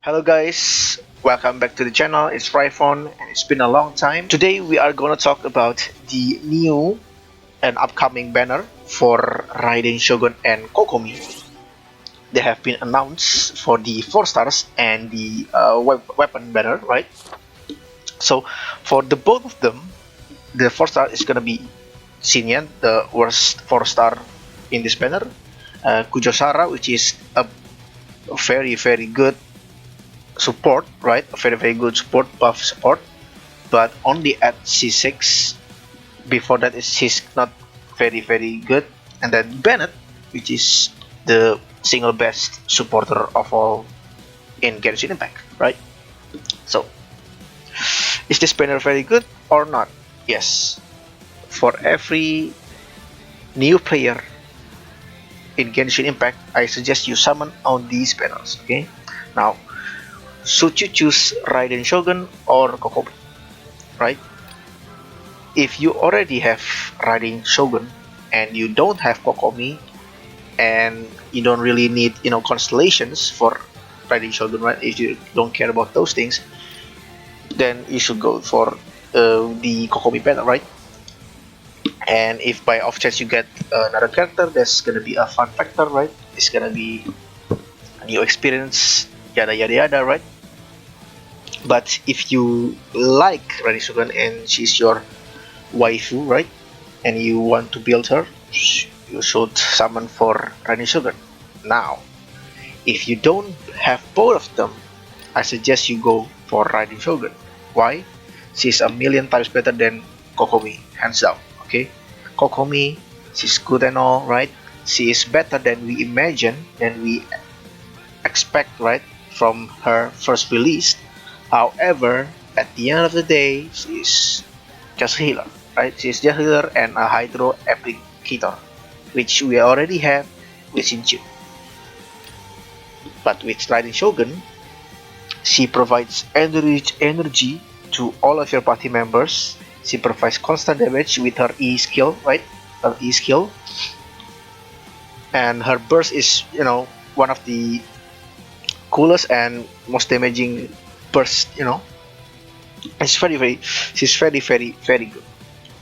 Hello guys, welcome back to the channel. It's Fryphone and it's been a long time. Today we are gonna talk about the new and upcoming banner for Raiden Shogun and Kokomi. They have been announced for the 4 stars and the weapon banner, right? So for the both of them, the 4 star is gonna be Xinyan, the worst 4 star in this banner. Kujosara, which is a very good support, right? A very good support, buff support, but only at C6. Before that is he's not very good. And then Bennett, which is the single best supporter of all in Genshin Impact, right? So is this banner very good or not? Yes. For every new player in Genshin Impact, I suggest you summon on these banners. Okay. Now, should you choose Raiden Shogun or Kokomi, right? If you already have Raiden Shogun and you don't have Kokomi and you don't really need constellations for Raiden Shogun, right? If you don't care about those things, then you should go for the Kokomi banner, right? And if by off chance you get another character, that's gonna be a fun factor, right? It's gonna be a new experience, yada yada yada, right? But if you like Raiden Shogun and she's your waifu, right? And you want to build her, you should summon for Raiden Shogun. Now, if you don't have both of them, I suggest you go for Raiden Shogun. Why? She's a million times better than Kokomi, hands down. Okay, Kokomi, she's good and all, right? She is better than we imagine, than we expect, right? From her first release. However, at the end of the day, she's just a healer, right? She's just a healer and a hydro applicator, which we already have with Shinju. But with Raiden Shogun, she provides energy to all of your party members. She provides constant damage with her E skill, right? Her E skill, and her burst is, one of the coolest and most damaging bursts. It's she's very good,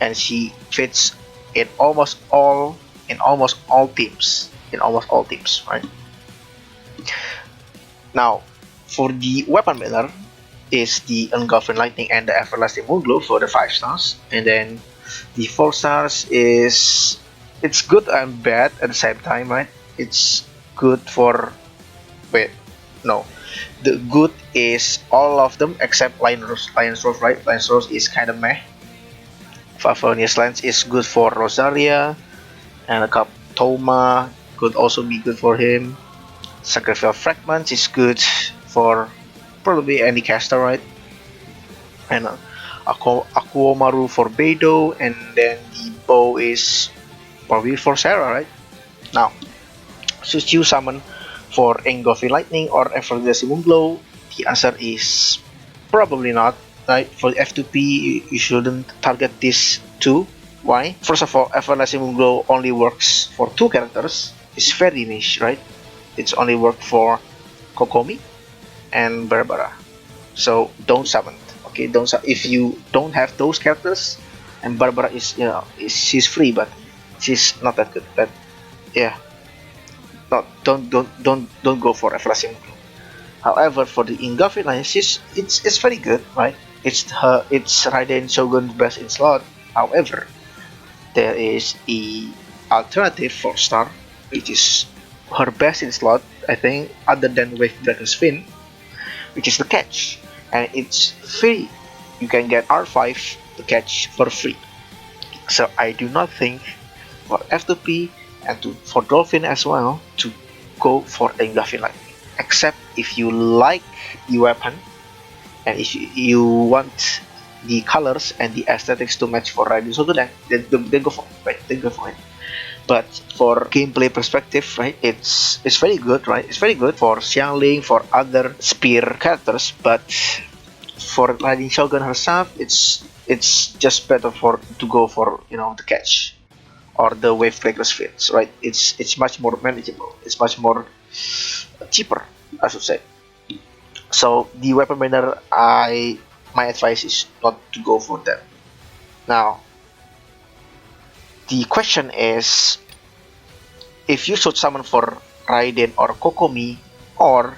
and she fits in almost all teams, right? Now, for the weapon banner is the Engulfing Lightning and the Everlasting Moonglow for the 5 stars, and then the 4 stars is, it's good and bad at the same time, right? It's good for, wait, no, the good is all of them except Lion's Rose, right? Lion's Rose is kind of meh. Favonius Lens is good for Rosaria, and a cup Toma could also be good for him. Sacrificial Fragments is good for probably any caster, right? And Akuomaru for Beidou, and then the bow is probably for Sarah, right? Now, should you summon for Engulfing Lightning or Everlasting Moonglow? The answer is probably not, right? For F2P, you shouldn't target these two. Why? First of all, Everlasting Moonglow only works for 2 characters. It's very niche, right? It's only work for Kokomi and Barbara. So don't summon it. Okay, don't if you don't have those characters, and Barbara is, she's free, but she's not that good. But yeah, not don't go for Everlasting Moonglow. However, for the Engulfing Lightning, it's very good, right? It's Raiden Shogun's best in slot. However, there is a alternative 4 star, which is her best in slot, I think, other than Wavebreaker's Fin, which is the catch, and it's free. You can get R5 the catch for free. So I do not think for F2P and for Dolphin as well to go for Engulfing Lightning, except if you like the weapon and if you want the colors and the aesthetics to match for Raiden Shogun, then go for it, right? Then go for it. But for gameplay perspective, right, it's very good, right? It's very good for Xiangling, for other spear characters, but for Raiden Shogun herself, it's just better to go for the catch or the Wavebreaker's Fins, right? It's much more manageable. It's much more cheaper, I should say. So the weapon banner, my advice is not to go for them. Now the question is, if you should summon for Raiden or Kokomi or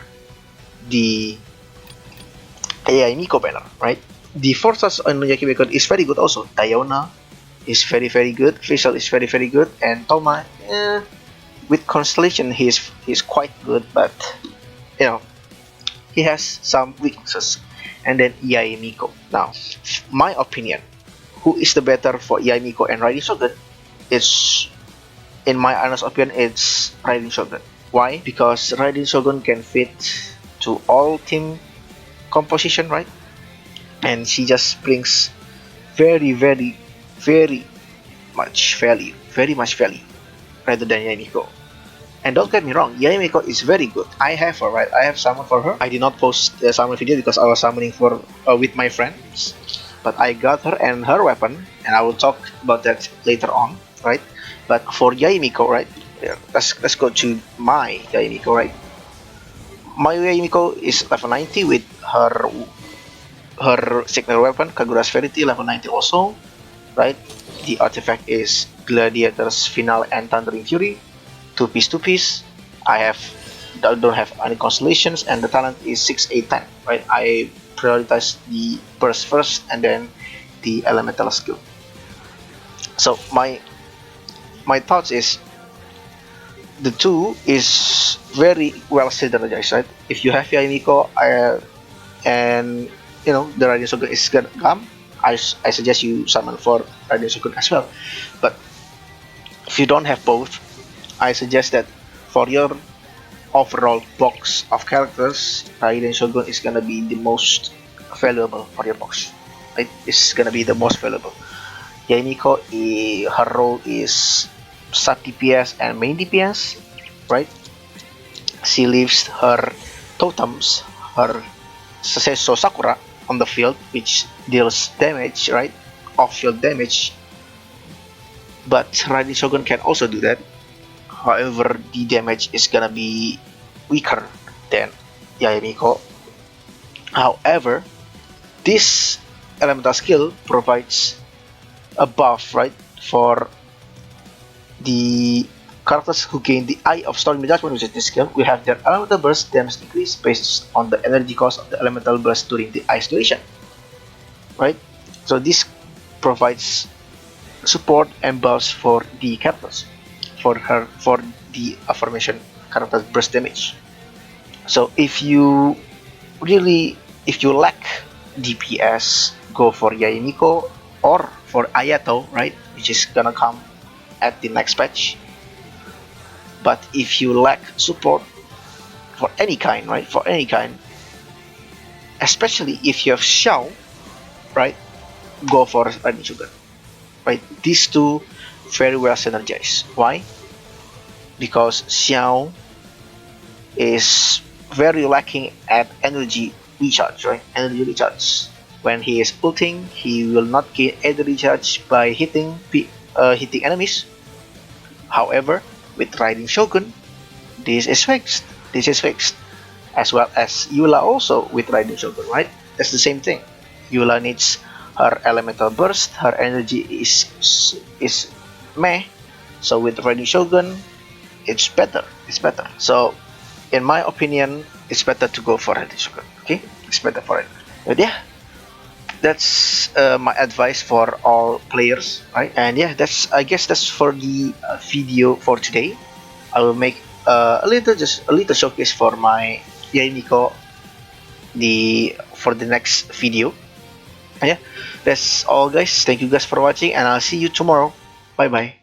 the Yae Miko banner, right? The forces on Yae Miko is very good also. Diona is very good. Visual is very good, and Toma, with Constellation he's quite good, but you know he has some weaknesses. And then Yae Miko. Now, my opinion, who is the better for Yae Miko and Raiden Shogun? It's, in my honest opinion, it's Raiden Shogun. Why? Because Raiden Shogun can fit to all team composition, right? And she just brings very much value, rather than Yae Miko. And don't get me wrong, Yae Miko is very good. I have her, right? I have summoned for her. I did not post the summon video because I was summoning for with my friends, but I got her and her weapon, and I will talk about that later on, right? But for Yae Miko, right? Yeah, let's go to my Yae Miko, right? My Yae Miko is level 90 with her signature weapon Kagura's Verity, level 90 also, right? The artifact is Gladiator's Final and Thundering Fury, two piece. I don't have any constellations, and the talent is 6 8 10, right? I prioritize the burst first and then the elemental skill. So my thoughts is the two is very well synergized, right? If you have Yae Miko, and the Raiden Shogun is gonna come, I suggest you summon for Raiden Shogun as well. But if you don't have both, I suggest that for your overall box of characters, Raiden Shogun is gonna be the most valuable for your box. Right? It's gonna be the most valuable. Yae Miko, her role is sub DPS and main DPS, right? She leaves her totems, her Seisho Sakura on the field, which deals damage, right? Off-field damage. But Raiden Shogun can also do that. However, the damage is gonna be weaker than Yae Miko. However, this elemental skill provides a buff, right, for the characters who gain the Eye of Stormy Judgment, which is this skill. We have their elemental burst damage increase based on the energy cost of the elemental burst during the ice duration, right? So this provides support and buffs for the characters, for the aforementioned characters burst damage. So if you lack DPS, go for Yae Miko or for Ayato, right, which is gonna come at the next patch. But if you lack support for any kind, right, especially if you have Xiao, right, go for Raiden Shogun, right? These two very well synergize. Why? Because Xiao is very lacking at energy recharge, right? Energy recharge. When he is ulting, he will not gain energy recharge by hitting enemies. However, with Raiden Shogun, this is fixed. As well as Eula also with Raiden Shogun, right? That's the same thing. Eula needs her elemental burst. Her energy is meh. So with Raiden Shogun, it's better. So, in my opinion, it's better to go for Raiden Shogun. Okay, it's better for it. But yeah, that's my advice for all players, right? And yeah, I guess that's for the video for today. I will make a little showcase for my Yae Miko for the next video. And yeah, that's all, guys. Thank you guys for watching, and I'll see you tomorrow. Bye bye.